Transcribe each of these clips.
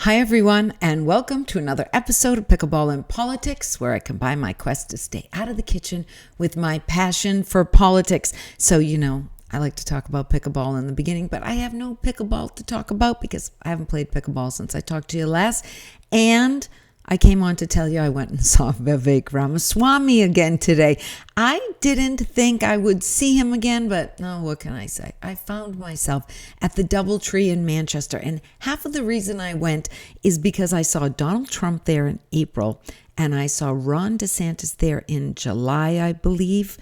Hi, everyone, and welcome to another episode of Pickleball in Politics, where I combine my quest to stay out of the kitchen with my passion for politics. So, I like to talk about pickleball in the beginning, but I have no pickleball to talk about because I haven't played pickleball since I talked to you last. And I came on to tell you I went and saw Vivek Ramaswamy again today. I didn't think I would see him again, but no, what can I say? I found myself at the Doubletree in Manchester, and half of the reason I went is because I saw Donald Trump there in April, and I saw Ron DeSantis there in July, I believe.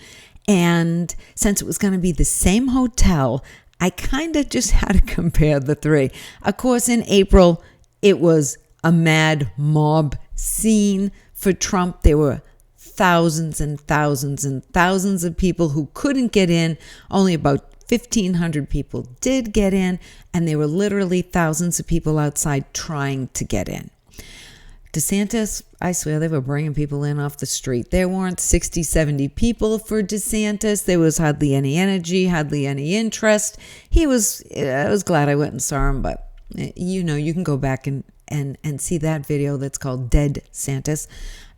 And since it was going to be the same hotel, I kind of just had to compare the three. Of course, in April, it was a mad mob scene for Trump. There were thousands and thousands and thousands of people who couldn't get in. Only about 1,500 people did get in, and there were literally thousands of people outside trying to get in. DeSantis, I swear they were bringing people in off the street. There weren't 60, 70 people for DeSantis. There was hardly any energy, hardly any interest. I was glad I went and saw him, but you can go back and see that video that's called Dead Santis.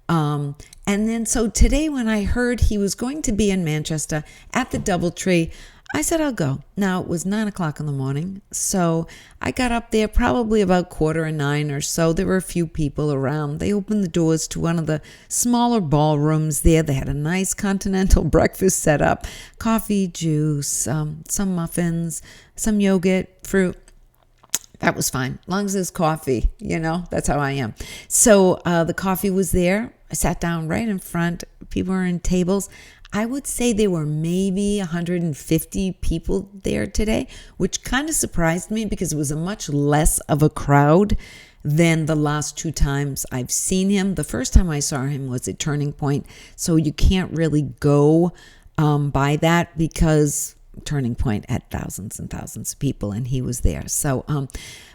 And then so today when I heard he was going to be in Manchester at the Doubletree, I said, I'll go. Now it was 9:00 in the morning. So I got up there probably about 8:45 or so. There were a few people around. They opened the doors to one of the smaller ballrooms there. They had a nice continental breakfast set up, coffee, juice, some muffins, some yogurt, fruit. That was fine. As long as there's coffee, that's how I am. So the coffee was there. I sat down right in front. People were in tables. I would say there were maybe 150 people there today, which kind of surprised me because it was a much less of a crowd than the last two times I've seen him. The first time I saw him was at Turning Point, so you can't really go by that because Turning Point had thousands and thousands of people, and he was there. So,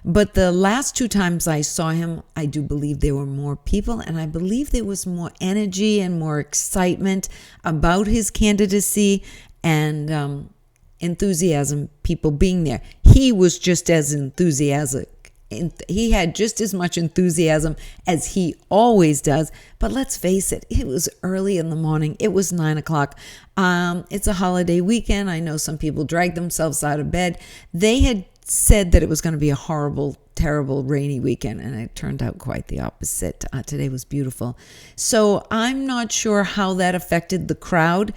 but the last two times I saw him, I do believe there were more people, and I believe there was more energy and more excitement about his candidacy and enthusiasm, people being there. He was just as enthusiastic. He had just as much enthusiasm as he always does. But let's face it, it was early in the morning. It was 9:00. It's a holiday weekend. I know some people dragged themselves out of bed. They had said that it was going to be a horrible, terrible, rainy weekend, and it turned out quite the opposite. Today was beautiful. So I'm not sure how that affected the crowd,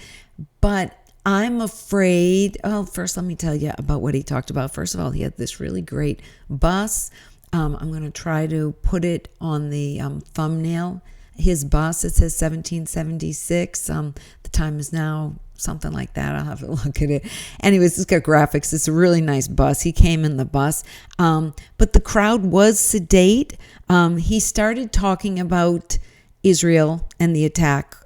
but I'm afraid. Oh, first, let me tell you about what he talked about. First of all, he had this really great bus. I'm going to try to put it on the thumbnail. His bus, it says 1776. The time is now something like that. I'll have to look at it. Anyways, it's got graphics. It's a really nice bus. He came in the bus. But the crowd was sedate. He started talking about Israel and the attack,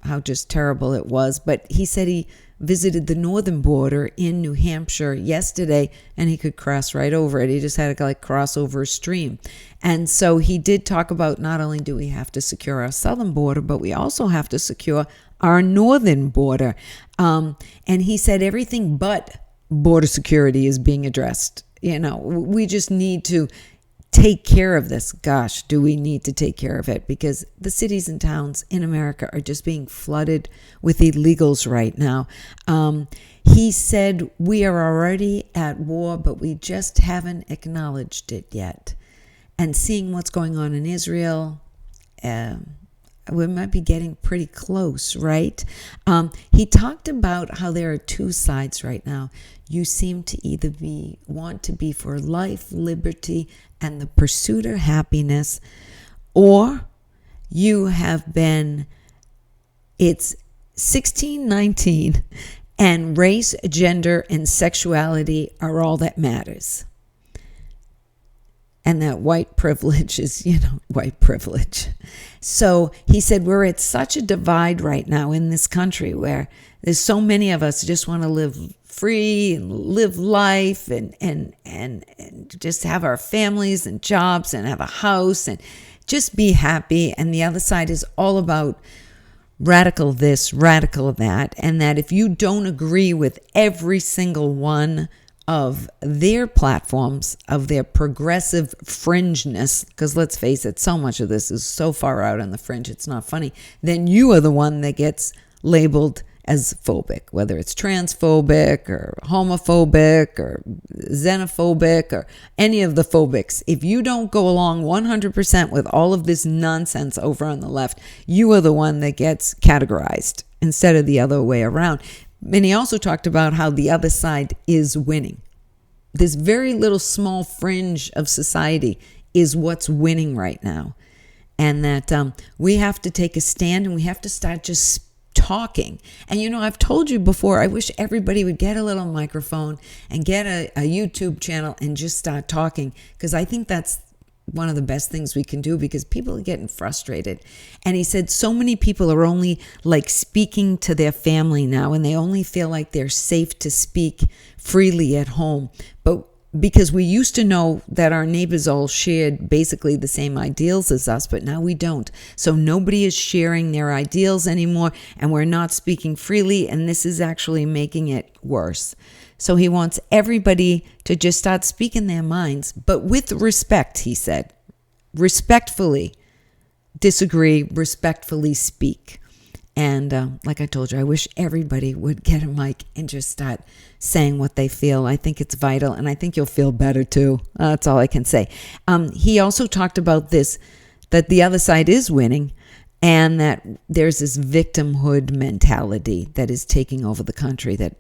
how just terrible it was. But he said he visited the northern border in New Hampshire yesterday, and he could cross right over it. He just had to cross over a stream. And so he did talk about not only do we have to secure our southern border, but we also have to secure our northern border. And he said everything but border security is being addressed. We just need to take care of this. Gosh, do we need to take care of it? Because the cities and towns in America are just being flooded with illegals right now. He said we are already at war, but we just haven't acknowledged it yet. And seeing what's going on in Israel, we might be getting pretty close, right? He talked about how there are two sides right now. You seem to either want to be for life, liberty, and the pursuit of happiness, or you have been, it's 1619, and race, gender, and sexuality are all that matters. And that white privilege is, white privilege. So he said we're at such a divide right now in this country where there's so many of us just want to live free and live life and just have our families and jobs and have a house and just be happy. And the other side is all about radical this, radical that. And that if you don't agree with every single one of their platforms, of their progressive fringeness, because let's face it, so much of this is so far out on the fringe, it's not funny, then you are the one that gets labeled as phobic, whether it's transphobic or homophobic or xenophobic or any of the phobics. If you don't go along 100% with all of this nonsense over on the left, you are the one that gets categorized instead of the other way around. And he also talked about how the other side is winning. This very little small fringe of society is what's winning right now. And that we have to take a stand and we have to start just talking. And I've told you before, I wish everybody would get a little microphone and get a YouTube channel and just start talking, because I think that's one of the best things we can do, because people are getting frustrated. And he said so many people are only like speaking to their family now, and they only feel like they're safe to speak freely at home. But because we used to know that our neighbors all shared basically the same ideals as us, but now we don't. So nobody is sharing their ideals anymore, and we're not speaking freely, and this is actually making it worse. So he wants everybody to just start speaking their minds, but with respect, he said. Respectfully disagree, respectfully speak. And like I told you, I wish everybody would get a mic and just start saying what they feel. I think it's vital, and I think you'll feel better too. That's all I can say. He also talked about this, that the other side is winning, and that there's this victimhood mentality that is taking over the country, that,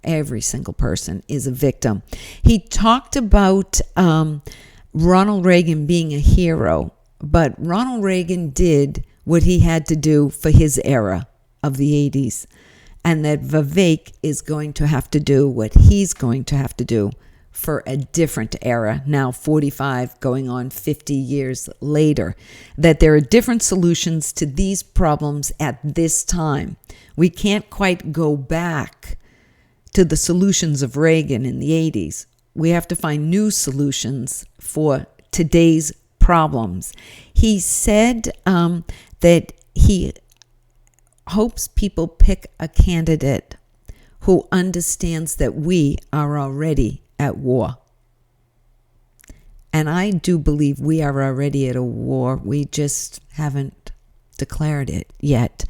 every single person is a victim. He talked about Ronald Reagan being a hero, but Ronald Reagan did what he had to do for his era of the 80s, and that Vivek is going to have to do what he's going to have to do for a different era, now 45 going on 50 years later, that there are different solutions to these problems at this time. We can't quite go back to the solutions of Reagan in the 80s. We have to find new solutions for today's problems. He said that he hopes people pick a candidate who understands that we are already at war. And I do believe we are already at a war. We just haven't declared it yet.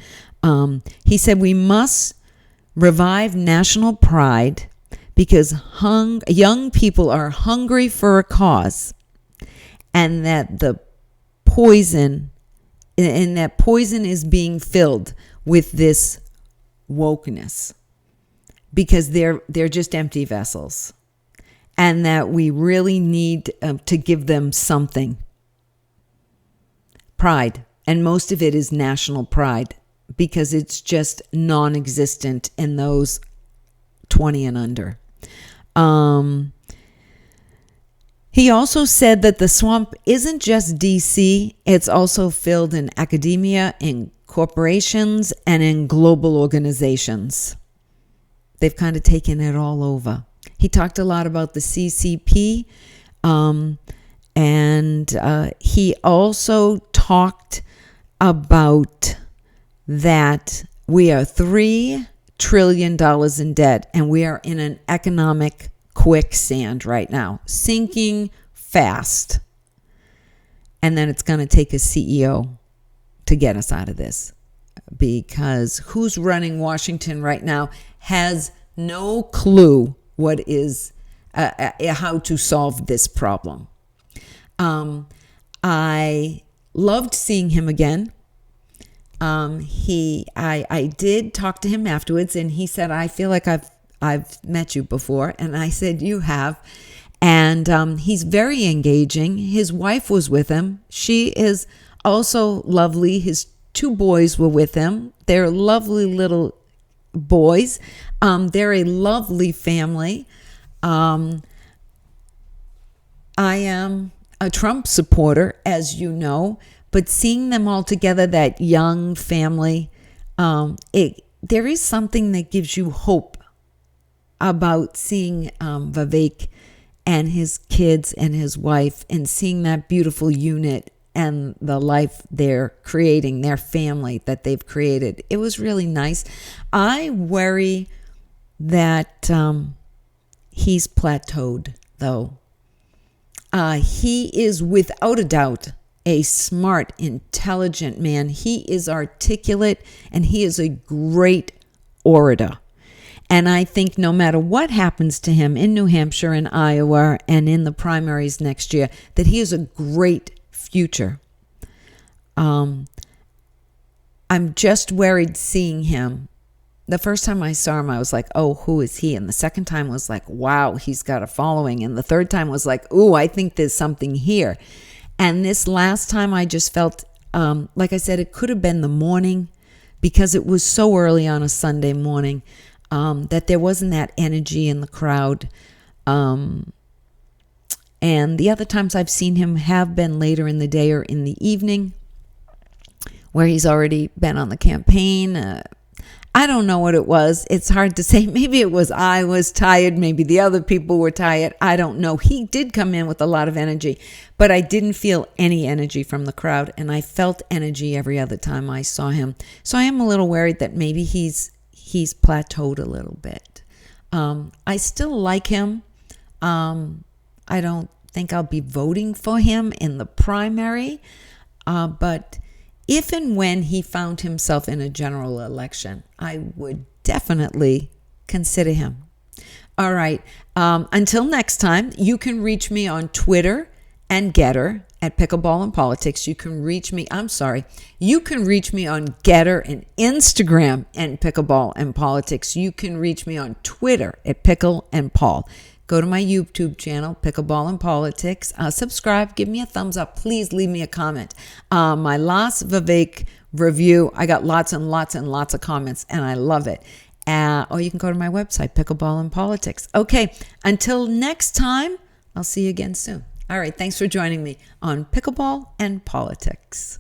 He said we must revive national pride, because young people are hungry for a cause, and that the poison is being filled with this wokeness, because they're just empty vessels, and that we really need to give them something. Pride, and most of it is national pride, because it's just non-existent in those 20 and under. He also said that the swamp isn't just DC, it's also filled in academia, in corporations, and in global organizations. They've kind of taken it all over. He talked a lot about the CCP, and he also talked about that we are $3 trillion in debt, and we are in an economic quicksand right now, sinking fast. And then it's going to take a CEO to get us out of this, because who's running Washington right now has no clue what is how to solve this problem. I loved seeing him again. I did talk to him afterwards, and he said, I feel like I've met you before. And I said, you have. And he's very engaging. His wife was with him. She is also lovely. His 2 boys were with him. They're lovely little boys. They're a lovely family. I am a Trump supporter, as you know, but seeing them all together, that young family, there is something that gives you hope about seeing Vivek and his kids and his wife, and seeing that beautiful unit and the life they're creating, their family that they've created. It was really nice. I worry that he's plateaued, though. He is without a doubt a smart, intelligent man. He is articulate, and he is a great orator. And I think no matter what happens to him in New Hampshire and Iowa and in the primaries next year, that he has a great future. I'm just worried seeing him. The first time I saw him, I was like, oh, who is he? And the second time was like, wow, he's got a following. And the third time was like, ooh, I think there's something here. And this last time I just felt, like I said, it could have been the morning because it was so early on a Sunday morning that there wasn't that energy in the crowd. And the other times I've seen him have been later in the day or in the evening where he's already been on the campaign. I don't know what it was. It's hard to say. Maybe it was I was tired. Maybe the other people were tired. I don't know. He did come in with a lot of energy, but I didn't feel any energy from the crowd, and I felt energy every other time I saw him. So I am a little worried that maybe he's plateaued a little bit. I still like him. I don't think I'll be voting for him in the primary, but if and when he found himself in a general election, I would definitely consider him. All right. Until next time, you can reach me on Twitter and Getter at Pickleball and Politics. You can reach me on Getter and Instagram and Pickleball and Politics. You can reach me on Twitter at Pickle and Paul. Go to my YouTube channel, Pickleball and Politics. Subscribe. Give me a thumbs up. Please leave me a comment. My last Vivek review, I got lots and lots and lots of comments, and I love it. Or you can go to my website, Pickleball and Politics. Okay, until next time, I'll see you again soon. All right, thanks for joining me on Pickleball and Politics.